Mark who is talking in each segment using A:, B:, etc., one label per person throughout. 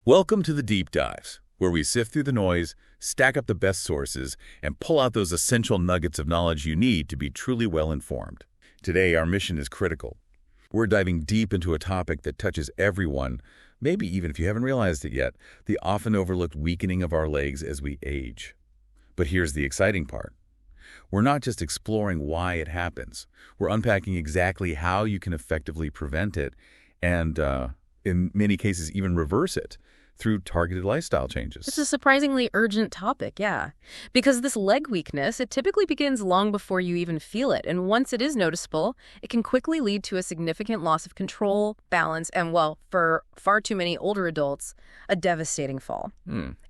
A: Welcome to the Deep Dives, where we sift through the noise, stack up the best sources, and pull out those essential nuggets of knowledge you need to be truly well-informed. Today, our mission is critical. We're diving deep into a topic that touches everyone, maybe even if you haven't realized it yet, the often overlooked weakening of our legs as we age. But here's the exciting part. We're not just exploring why it happens. We're unpacking exactly how you can effectively prevent it and, in many cases, even reverse it through targeted lifestyle changes.
B: It's a surprisingly urgent topic, yeah. Because this leg weakness, it typically begins long before you even feel it. And once it is noticeable, it can quickly lead to a significant loss of control, balance, and, well, for far too many older adults, a devastating fall.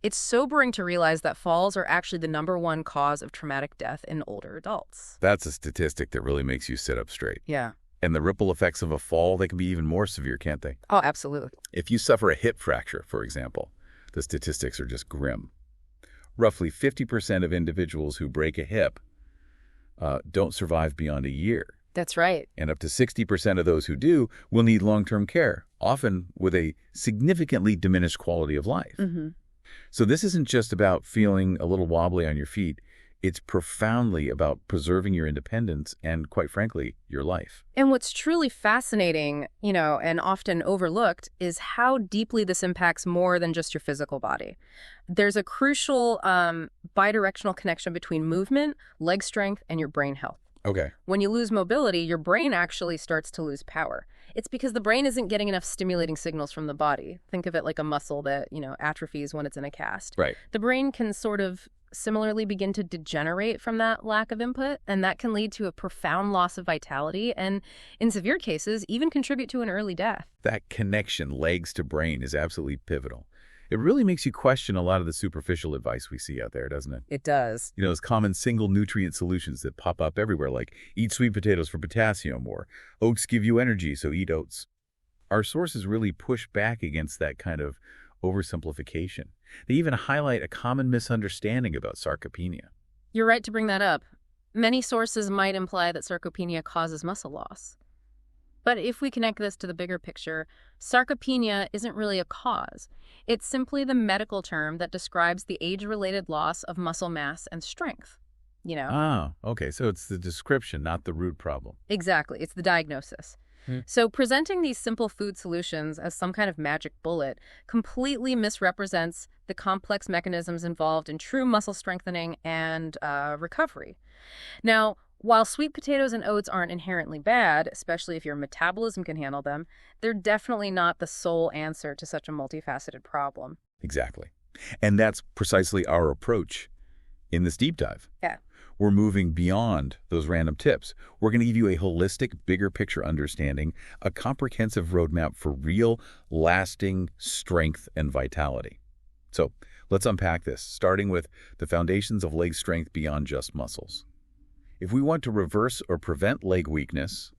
B: It's sobering to realize that falls are actually the #1 cause of traumatic death in older adults.
A: That's a statistic that really makes you sit up straight.
B: Yeah.
A: And the ripple effects of a fall, they can be even more severe, can't they?
B: Oh, absolutely.
A: If you suffer a hip fracture, for example, the statistics are just grim. Roughly 50% of individuals who break a hip don't survive beyond a year.
B: That's right.
A: And up to 60% of those who do will need long-term care, often with a significantly diminished quality of life. So this isn't just about feeling a little wobbly on your feet. It's profoundly about preserving your independence and, quite frankly, your life.
B: And what's truly fascinating, and often overlooked, is how deeply this impacts more than just your physical body. There's a crucial bidirectional connection between movement, leg strength, and your brain health.
A: Okay.
B: When you lose mobility, your brain actually starts to lose power. It's because the brain isn't getting enough stimulating signals from the body. Think of it like a muscle that, atrophies when it's in a cast.
A: Right.
B: The brain can sort of similarly begin to degenerate from that lack of input, and that can lead to a profound loss of vitality and, in severe cases, even contribute to an early death.
A: That connection, legs to brain, is absolutely pivotal. It really makes you question a lot of the superficial advice we see out there, doesn't it?
B: It does.
A: Those common single nutrient solutions that pop up everywhere, like eat sweet potatoes for potassium, or oats give you energy, so eat oats. Our sources really push back against that kind of oversimplification. They even highlight a common misunderstanding about sarcopenia.
B: You're right to bring that up. Many sources might imply that sarcopenia causes muscle loss. But if we connect this to the bigger picture, sarcopenia isn't really a cause. It's simply the medical term that describes the age-related loss of muscle mass and strength.
A: Ah, okay. So it's the description, not the root problem.
B: Exactly. It's the diagnosis. So presenting these simple food solutions as some kind of magic bullet completely misrepresents the complex mechanisms involved in true muscle strengthening and recovery. Now, while sweet potatoes and oats aren't inherently bad, especially if your metabolism can handle them, they're definitely not the sole answer to such a multifaceted problem.
A: Exactly. And that's precisely our approach in this deep dive.
B: Yeah.
A: We're moving beyond those random tips. We're going to give you a holistic, bigger picture understanding, a comprehensive roadmap for real, lasting strength and vitality. So let's unpack this, starting with the foundations of leg strength beyond just muscles. If we want to reverse or prevent leg weakness,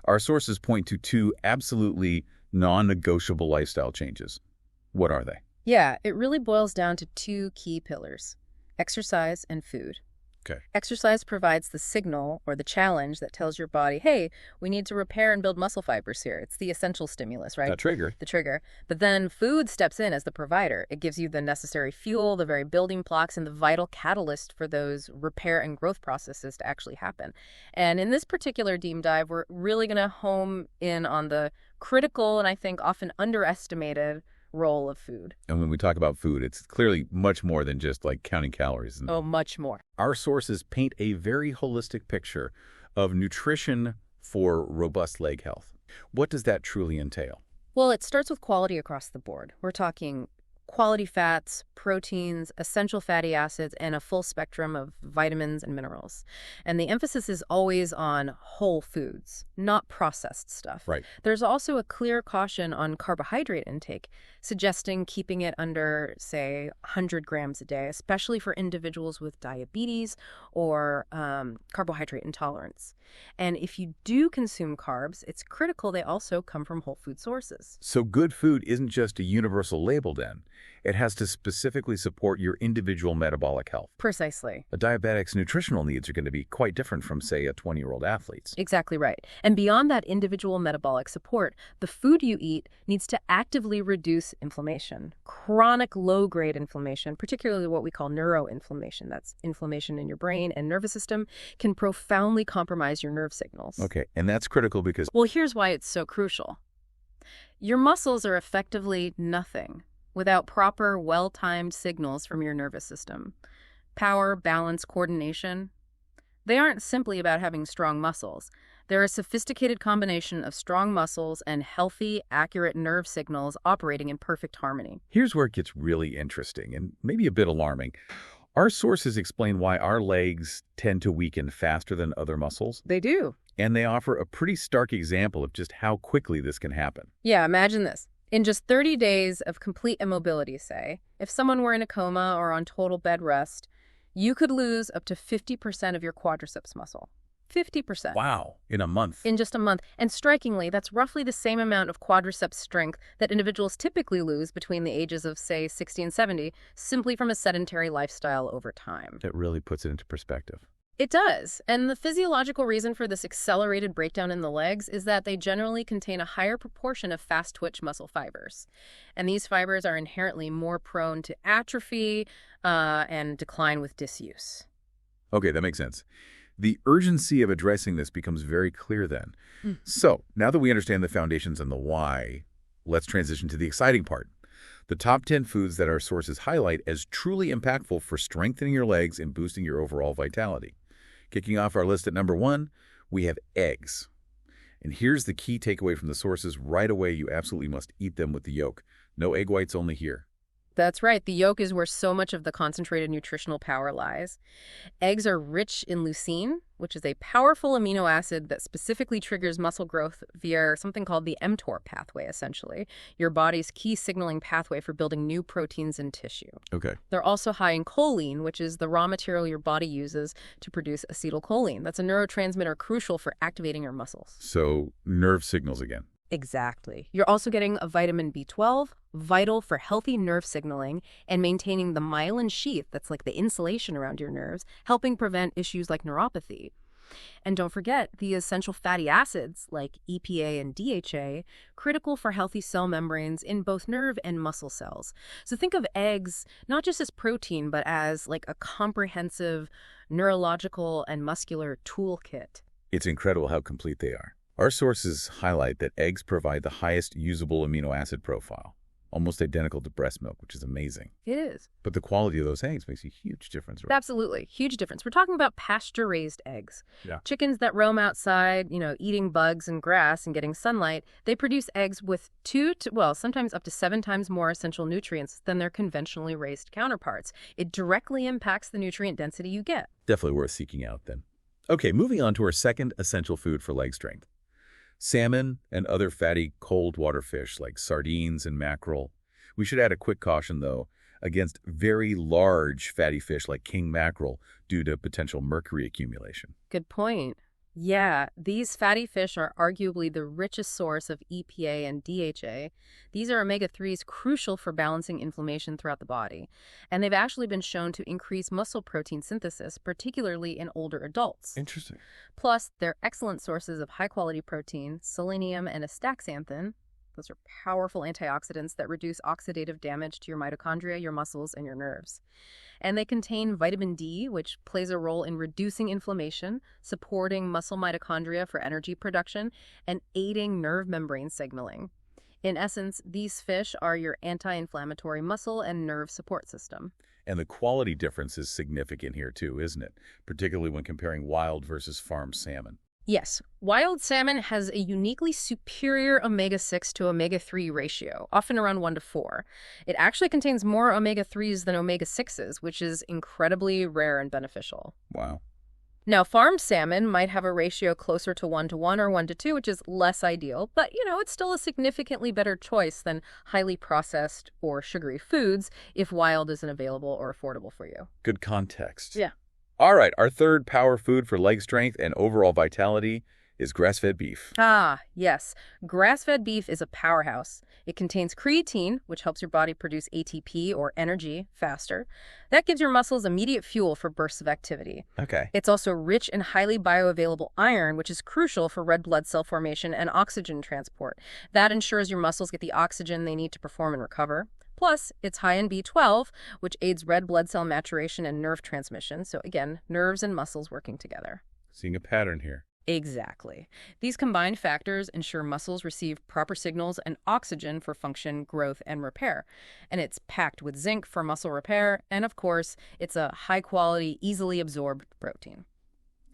A: our sources point to 2 absolutely non-negotiable lifestyle changes. What are they?
B: Yeah, it really boils down to 2 key pillars: exercise and food.
A: Okay.
B: Exercise provides the signal or the challenge that tells your body, hey, we need to repair and build muscle fibers here. It's the essential stimulus, right?
A: That trigger.
B: The trigger. But then food steps in as the provider. It gives you the necessary fuel, the very building blocks, and the vital catalyst for those repair and growth processes to actually happen. And in this particular deep dive, we're really going to home in on the critical and I think often underestimated role of food.
A: And when we talk about food, it's clearly much more than just like counting calories.
B: Oh, much more.
A: Our sources paint a very holistic picture of nutrition for robust leg health. What does that truly entail?
B: Well, it starts with quality across the board. We're talking quality fats, proteins, essential fatty acids, and a full spectrum of vitamins and minerals. And the emphasis is always on whole foods, not processed stuff.
A: Right.
B: There's also a clear caution on carbohydrate intake, suggesting keeping it under, say, 100 grams a day, especially for individuals with diabetes or carbohydrate intolerance. And if you do consume carbs, it's critical they also come from whole food sources.
A: So good food isn't just a universal label then. It has to specifically support your individual metabolic health.
B: Precisely.
A: A diabetic's nutritional needs are going to be quite different from, say, a 20-year-old athlete's.
B: Exactly right. And beyond that individual metabolic support, the food you eat needs to actively reduce inflammation. Chronic low-grade inflammation, particularly what we call neuroinflammation, that's inflammation in your brain and nervous system, can profoundly compromise your nerve signals.
A: Okay, and that's critical because...
B: Well, here's why it's so crucial. Your muscles are effectively nothing without proper, well-timed signals from your nervous system. Power, balance, coordination. They aren't simply about having strong muscles. They're a sophisticated combination of strong muscles and healthy, accurate nerve signals operating in perfect harmony.
A: Here's where it gets really interesting and maybe a bit alarming. Our sources explain why our legs tend to weaken faster than other muscles.
B: They do.
A: And they offer a pretty stark example of just how quickly this can happen.
B: Yeah, imagine this. In just 30 days of complete immobility, say, if someone were in a coma or on total bed rest, you could lose up to 50% of your quadriceps muscle. 50%.
A: Wow, in a month.
B: In just a month. And strikingly, that's roughly the same amount of quadriceps strength that individuals typically lose between the ages of, say, 60 and 70, simply from a sedentary lifestyle over time.
A: It really puts it into perspective.
B: It does. And the physiological reason for this accelerated breakdown in the legs is that they generally contain a higher proportion of fast-twitch muscle fibers. And these fibers are inherently more prone to atrophy and decline with disuse.
A: Okay, that makes sense. The urgency of addressing this becomes very clear then. So, now that we understand the foundations and the why, let's transition to the exciting part. The top 10 foods that our sources highlight as truly impactful for strengthening your legs and boosting your overall vitality. Kicking off our list at number 1, we have eggs. And here's the key takeaway from the sources. Right away, you absolutely must eat them with the yolk. No egg whites only here.
B: That's right. The yolk is where so much of the concentrated nutritional power lies. Eggs are rich in leucine, which is a powerful amino acid that specifically triggers muscle growth via something called the mTOR pathway, essentially, your body's key signaling pathway for building new proteins in tissue.
A: Okay.
B: They're also high in choline, which is the raw material your body uses to produce acetylcholine. That's a neurotransmitter crucial for activating your muscles.
A: So, nerve signals again.
B: Exactly. You're also getting a vitamin B12, vital for healthy nerve signaling and maintaining the myelin sheath, that's like the insulation around your nerves, helping prevent issues like neuropathy. And don't forget the essential fatty acids like EPA and DHA, critical for healthy cell membranes in both nerve and muscle cells. So think of eggs not just as protein, but as like a comprehensive neurological and muscular toolkit.
A: It's incredible how complete they are. Our sources highlight that eggs provide the highest usable amino acid profile, almost identical to breast milk, which is amazing.
B: It is.
A: But the quality of those eggs makes a huge difference, right?
B: Absolutely. Huge difference. We're talking about pasture-raised eggs.
A: Yeah.
B: Chickens that roam outside, eating bugs and grass and getting sunlight, they produce eggs with sometimes up to 7 times more essential nutrients than their conventionally raised counterparts. It directly impacts the nutrient density you get.
A: Definitely worth seeking out then. Okay, moving on to our second essential food for leg strength. Salmon and other fatty cold water fish like sardines and mackerel. We should add a quick caution, though, against very large fatty fish like king mackerel due to potential mercury accumulation.
B: Good point. Yeah, these fatty fish are arguably the richest source of EPA and DHA. These are omega-3s crucial for balancing inflammation throughout the body. And they've actually been shown to increase muscle protein synthesis, particularly in older adults.
A: Interesting.
B: Plus, they're excellent sources of high-quality protein, selenium and astaxanthin. Those are powerful antioxidants that reduce oxidative damage to your mitochondria, your muscles, and your nerves. And they contain vitamin D, which plays a role in reducing inflammation, supporting muscle mitochondria for energy production, and aiding nerve membrane signaling. In essence, these fish are your anti-inflammatory muscle and nerve support system.
A: And the quality difference is significant here too, isn't it? Particularly when comparing wild versus farm salmon.
B: Yes, wild salmon has a uniquely superior omega-6 to omega-3 ratio, often around 1:4. It actually contains more omega-3s than omega-6s, which is incredibly rare and beneficial.
A: Wow.
B: Now, farm salmon might have a ratio closer to 1:1 or 1:2, which is less ideal, but, it's still a significantly better choice than highly processed or sugary foods if wild isn't available or affordable for you.
A: Good context.
B: Yeah.
A: All right, our third power food for leg strength and overall vitality is grass-fed beef.
B: Ah, yes. Grass-fed beef is a powerhouse. It contains creatine, which helps your body produce ATP or energy faster. That gives your muscles immediate fuel for bursts of activity.
A: Okay.
B: It's also rich in highly bioavailable iron, which is crucial for red blood cell formation and oxygen transport. That ensures your muscles get the oxygen they need to perform and recover. Plus, it's high in B12, which aids red blood cell maturation and nerve transmission. So again, nerves and muscles working together.
A: Seeing a pattern here.
B: Exactly. These combined factors ensure muscles receive proper signals and oxygen for function, growth, and repair. And it's packed with zinc for muscle repair, and of course, it's a high-quality, easily absorbed protein.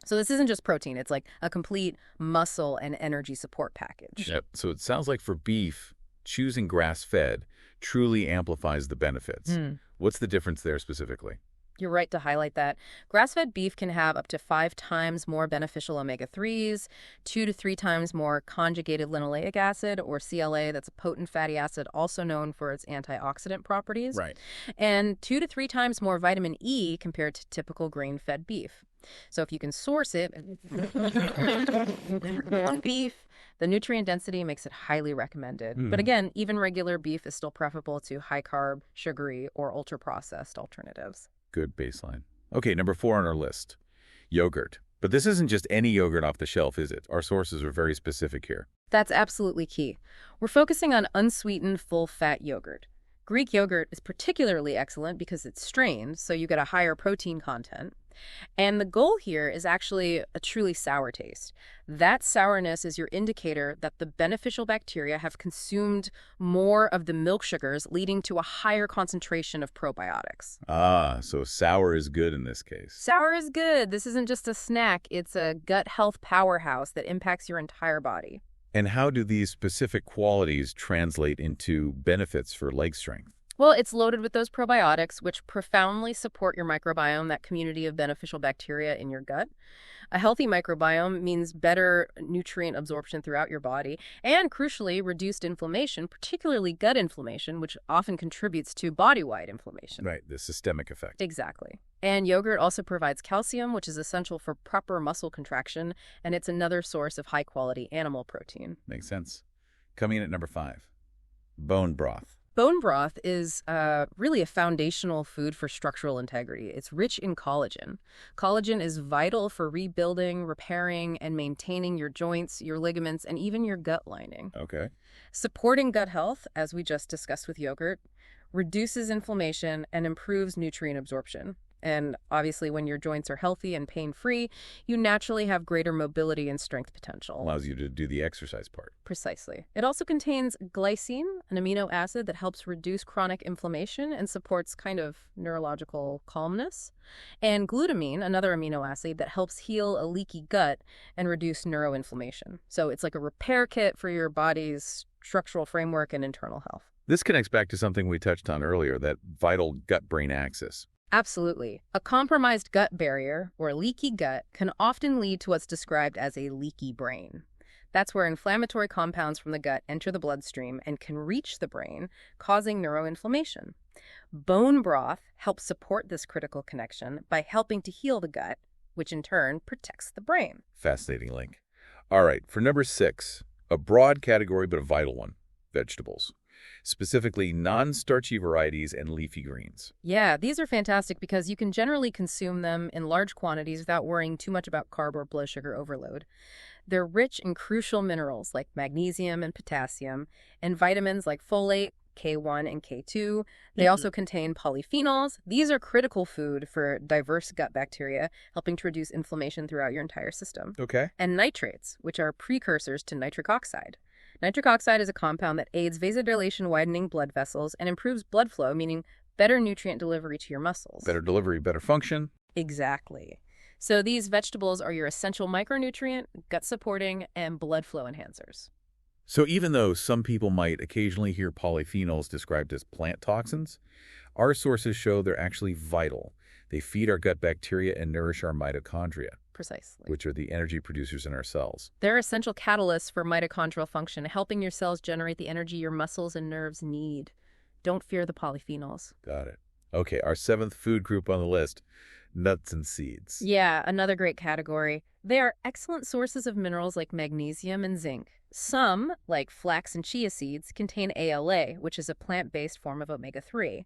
B: So this isn't just protein, it's like a complete muscle and energy support package.
A: Yep. So it sounds like for beef, choosing grass-fed truly amplifies the benefits. What's the difference there specifically?
B: You're right to highlight that. Grass-fed beef can have up to 5 times more beneficial omega-3s, 2 to 3 times more conjugated linoleic acid, or CLA, that's a potent fatty acid also known for its antioxidant properties,
A: Right.
B: and 2 to 3 times more vitamin E compared to typical grain-fed beef. So if you can source it, beef, the nutrient density makes it highly recommended. But again, even regular beef is still preferable to high-carb, sugary, or ultra-processed alternatives.
A: Good baseline. Okay, number 4 on our list, yogurt. But this isn't just any yogurt off the shelf, is it? Our sources are very specific here.
B: That's absolutely key. We're focusing on unsweetened, full-fat yogurt. Greek yogurt is particularly excellent because it's strained, so you get a higher protein content. And the goal here is actually a truly sour taste. That sourness is your indicator that the beneficial bacteria have consumed more of the milk sugars, leading to a higher concentration of probiotics.
A: Ah, so sour is good in this case.
B: Sour is good. This isn't just a snack. It's a gut health powerhouse that impacts your entire body.
A: And how do these specific qualities translate into benefits for leg strength?
B: Well, it's loaded with those probiotics, which profoundly support your microbiome, that community of beneficial bacteria in your gut. A healthy microbiome means better nutrient absorption throughout your body, and crucially, reduced inflammation, particularly gut inflammation, which often contributes to body-wide inflammation.
A: Right, the systemic effect.
B: Exactly. And yogurt also provides calcium, which is essential for proper muscle contraction, and it's another source of high-quality animal protein.
A: Makes sense. Coming in at number 5, bone broth.
B: Bone broth is really a foundational food for structural integrity. It's rich in collagen. Collagen is vital for rebuilding, repairing, and maintaining your joints, your ligaments, and even your gut lining.
A: Okay.
B: Supporting gut health, as we just discussed with yogurt, reduces inflammation and improves nutrient absorption. And obviously, when your joints are healthy and pain-free, you naturally have greater mobility and strength potential.
A: Allows you to do the exercise part.
B: Precisely. It also contains glycine, an amino acid that helps reduce chronic inflammation and supports kind of neurological calmness, and glutamine, another amino acid that helps heal a leaky gut and reduce neuroinflammation. So it's like a repair kit for your body's structural framework and internal health.
A: This connects back to something we touched on earlier, that vital gut-brain axis.
B: Absolutely. A compromised gut barrier, or leaky gut, can often lead to what's described as a leaky brain. That's where inflammatory compounds from the gut enter the bloodstream and can reach the brain, causing neuroinflammation. Bone broth helps support this critical connection by helping to heal the gut, which in turn protects the brain.
A: Fascinating link. All right, for number 6, a broad category but a vital one, vegetables. Specifically non-starchy varieties and leafy greens.
B: Yeah, these are fantastic because you can generally consume them in large quantities without worrying too much about carb or blood sugar overload. They're rich in crucial minerals like magnesium and potassium, and vitamins like folate, K1 and K2. They also contain polyphenols. These are critical food for diverse gut bacteria, helping to reduce inflammation throughout your entire system.
A: Okay.
B: And nitrates, which are precursors to nitric oxide. Nitric oxide is a compound that aids vasodilation, widening blood vessels, and improves blood flow, meaning better nutrient delivery to your muscles.
A: Better delivery, better function.
B: Exactly. So these vegetables are your essential micronutrient, gut-supporting, and blood flow enhancers.
A: So even though some people might occasionally hear polyphenols described as plant toxins, our sources show they're actually vital. They feed our gut bacteria and nourish our mitochondria,
B: Precisely.
A: which are the energy producers in our cells.
B: They're essential catalysts for mitochondrial function, helping your cells generate the energy your muscles and nerves need. Don't fear the polyphenols.
A: Got it. Okay, our 7th food group on the list, nuts and seeds.
B: Yeah, another great category. They are excellent sources of minerals like magnesium and zinc. Some, like flax and chia seeds, contain ALA, which is a plant-based form of omega-3.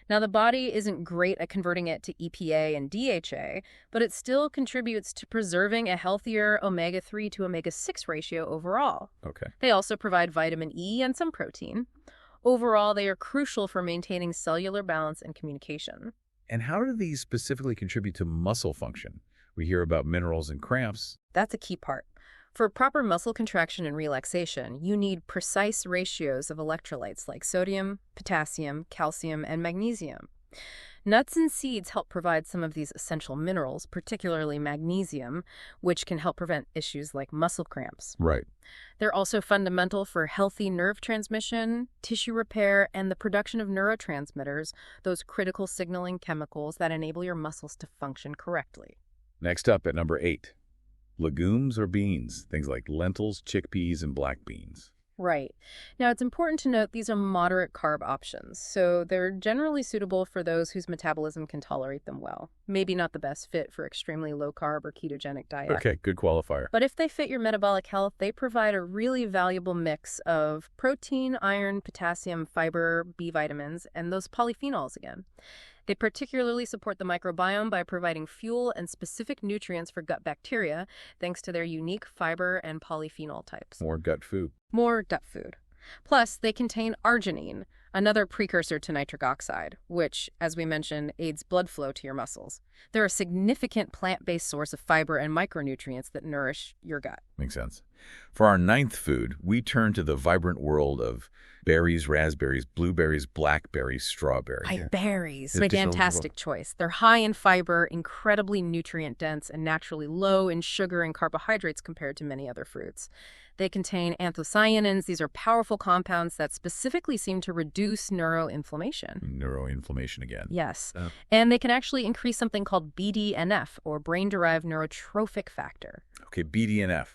B: Now, the body isn't great at converting it to EPA and DHA, but it still contributes to preserving a healthier omega-3 to omega-6 ratio overall.
A: Okay.
B: They also provide vitamin E and some protein. Overall, they are crucial for maintaining cellular balance and communication.
A: And how do these specifically contribute to muscle function? We hear about minerals and cramps.
B: That's a key part. For proper muscle contraction and relaxation, you need precise ratios of electrolytes like sodium, potassium, calcium, and magnesium. Nuts and seeds help provide some of these essential minerals, particularly magnesium, which can help prevent issues like muscle cramps.
A: Right.
B: They're also fundamental for healthy nerve transmission, tissue repair, and the production of neurotransmitters, those critical signaling chemicals that enable your muscles to function correctly.
A: Next up at number 8, legumes or beans, things like lentils, chickpeas, and black beans.
B: Right. Now, it's important to note these are moderate carb options, so they're generally suitable for those whose metabolism can tolerate them well. Maybe not the best fit for extremely low carb or ketogenic diet.
A: Okay, good qualifier.
B: But if they fit your metabolic health, they provide a really valuable mix of protein, iron, potassium, fiber, B vitamins, and those polyphenols again. They particularly support the microbiome by providing fuel and specific nutrients for gut bacteria, thanks to their unique fiber and polyphenol types.
A: More gut food.
B: More gut food. Plus, they contain arginine, another precursor to nitric oxide, which, as we mentioned, aids blood flow to your muscles. They're a significant plant-based source of fiber and micronutrients that nourish your gut.
A: Makes sense. For our 9th food, we turn to the vibrant world of berries, raspberries, blueberries, blackberries, strawberries.
B: Berries.
A: It's just a
B: Fantastic choice. They're high in fiber, incredibly nutrient-dense, and naturally low in sugar and carbohydrates compared to many other fruits. They contain anthocyanins. These are powerful compounds that specifically seem to reduce neuroinflammation.
A: Neuroinflammation again.
B: Yes. And they can actually increase something called BDNF, or brain-derived neurotrophic factor.
A: Okay, BDNF.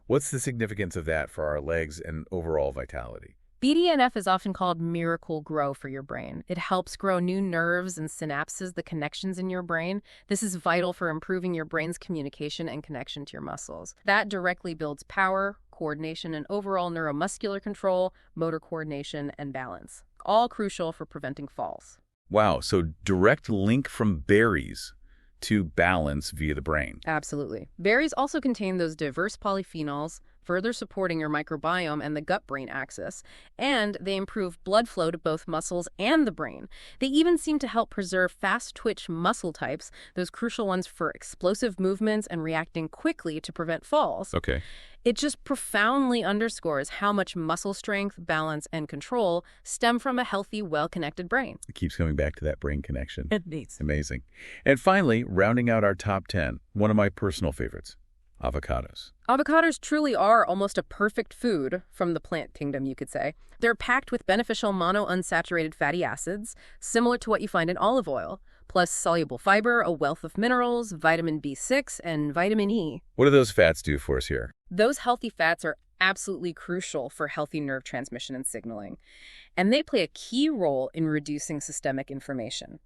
A: What's the significance of that for our legs and overall vitality?
B: BDNF is often called miracle grow for your brain. It helps grow new nerves and synapses, the connections in your brain. This is vital for improving your brain's communication and connection to your muscles. That directly builds power, coordination, and overall neuromuscular control, motor coordination, and balance. All crucial for preventing falls.
A: Wow, so direct link from berries to balance via the brain.
B: Absolutely. Berries also contain those diverse polyphenols, further supporting your microbiome and the gut-brain axis, and they improve blood flow to both muscles and the brain. They even seem to help preserve fast-twitch muscle types, those crucial ones for explosive movements and reacting quickly to prevent falls.
A: Okay.
B: It just profoundly underscores how much muscle strength, balance, and control stem from a healthy, well-connected brain.
A: It keeps coming back to that brain connection.
B: It needs.
A: Amazing. And finally, rounding out our top 10, one of my personal favorites, avocados.
B: Avocados truly are almost a perfect food from the plant kingdom, you could say. They're packed with beneficial monounsaturated fatty acids, similar to what you find in olive oil, plus soluble fiber, a wealth of minerals, vitamin B6, and vitamin E.
A: What do those fats do for us here?
B: Those healthy fats are absolutely crucial for healthy nerve transmission and signaling, and they play a key role in reducing systemic inflammation.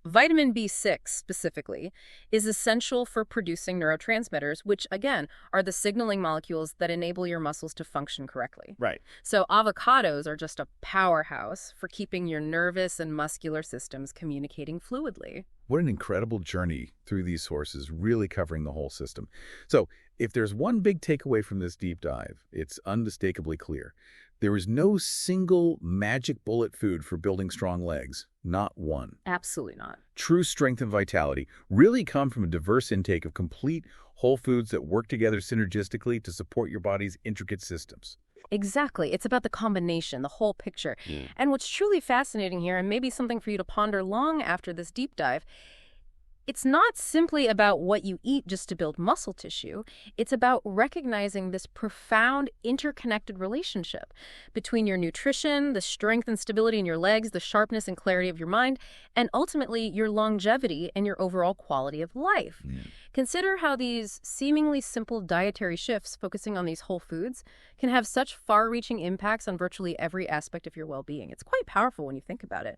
B: Vitamin B6, specifically, is essential for producing neurotransmitters, which, again, are the signaling molecules that enable your muscles to function correctly.
A: Right.
B: So avocados are just a powerhouse for keeping your nervous and muscular systems communicating fluidly.
A: What an incredible journey through these sources, really covering the whole system. So, if there's one big takeaway from this deep dive, it's unmistakably clear. There is no single magic bullet food for building strong legs. Not one.
B: Absolutely not.
A: True strength and vitality really come from a diverse intake of complete whole foods that work together synergistically to support your body's intricate systems.
B: Exactly. It's about the combination, the whole picture. And what's truly fascinating here, and maybe something for you to ponder long after this deep dive, it's not simply about what you eat just to build muscle tissue. It's about recognizing this profound interconnected relationship between your nutrition, the strength and stability in your legs, the sharpness and clarity of your mind, and ultimately your longevity and your overall quality of life. Consider how these seemingly simple dietary shifts focusing on these whole foods can have such far-reaching impacts on virtually every aspect of your well-being. It's quite powerful when you think about it.